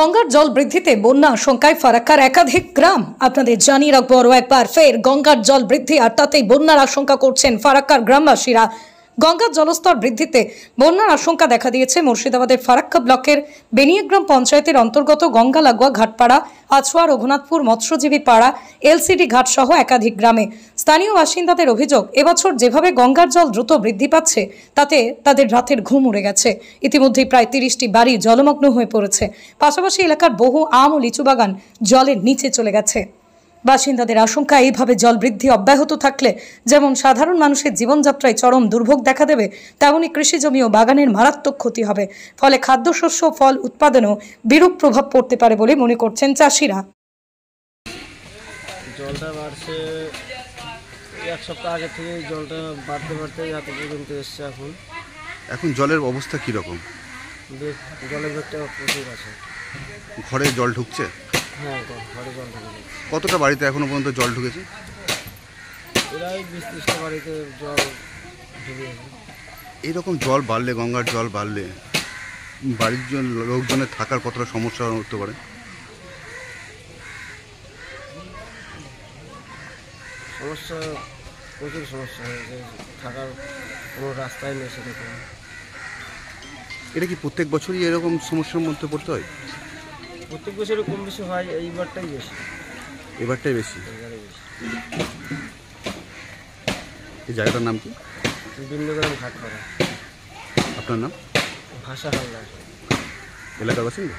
গঙ্গার জল বৃদ্ধিতে বন্যা আশঙ্কায় ফারাক্কার একাধিক গ্রাম। আপনাদের জানিয়ে রাখবো আরও একবার, ফের গঙ্গার জল বৃদ্ধি আর তাতেই বন্যার আশঙ্কা করছেন ফারাক্কার গ্রামবাসীরা। গঙ্গার জলস্তর বৃদ্ধিতে বন্যার আশঙ্কা দেখা দিয়েছে মুর্শিদাবাদের ফারাক্কা ব্লকের বেনিয়াগ্রাম পঞ্চায়েতের অন্তর্গত গঙ্গা লাগোয়া ঘাটপাড়া, আছোয়া, রঘুনাথপুর, মৎস্যজীবী পাড়া, এলসিডি ঘাট সহ একাধিক গ্রামে। স্থানীয় বাসিন্দাদের অভিযোগ, এবছর যেভাবে গঙ্গার জল দ্রুত বৃদ্ধি পাচ্ছে তাতে তাদের রাতের ঘুম উড়ে গেছে। ইতিমধ্যেই প্রায় 30টি বাড়ি জলমগ্ন হয়ে পড়েছে। পাশাপাশি এলাকার বহু আম ও লিচু বাগান জলের নিচে চলে গেছে। বাসিন্দাদের আশঙ্কা, এইভাবে জল বৃদ্ধি অব্যাহত থাকলে যেমন সাধারণ মানুষের জীবনযাত্রায় চরম দুর্ভোগ দেখা দেবে, তেমনি কৃষিজমি ও বাগানের মারাত্মক ক্ষতি হবে। ফলে খাদ্যশস্য ফল উৎপাদনেও বিরূপ প্রভাব পড়তে পারে বলে মনে করছেন চাষিরা। জলটা বাড়ছে, এক সপ্তাহ আগে থেকে জলটা বাড়তে বাড়তে এত পর্যন্ত এসছে। এখন জলের অবস্থা কীরকম? জলের বেগটা প্রচুর আছে। ঘরে জল ঢুকছে? হ্যাঁ, ঘরে জল ঢুকেছে। কতটা বাড়িতে এখনো পর্যন্ত জল ঢুকেছে? প্রায় 20-30টা বাড়িতে জল ঢুকেছে। এইরকম জল বাড়লে, গঙ্গার জল বাড়লে বাড়ির লোকজনের থাকার কতটা সমস্যা হতে পারে? সমস্যা, প্রচুর সমস্যা হয়েছে, থাকার কোনো রাস্তাই নেই সেরকম। এটা কি প্রত্যেক বছরই এরকম সমস্যার মধ্যে পড়তে হয়? প্রত্যেক বছরই কম বেশি হয়, এইবারটাই বেশি। এবারটাই বেশি। এই জায়গাটার নাম কি? বেনিয়াগ্রাম ঘাটপাড়া। আপনার নাম? ভাষা হালদার। এলাকার বাসিন্দা?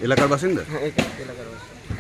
এলাকার বাসিন্দা? হ্যাঁ, এলাকার বাসিন্দা।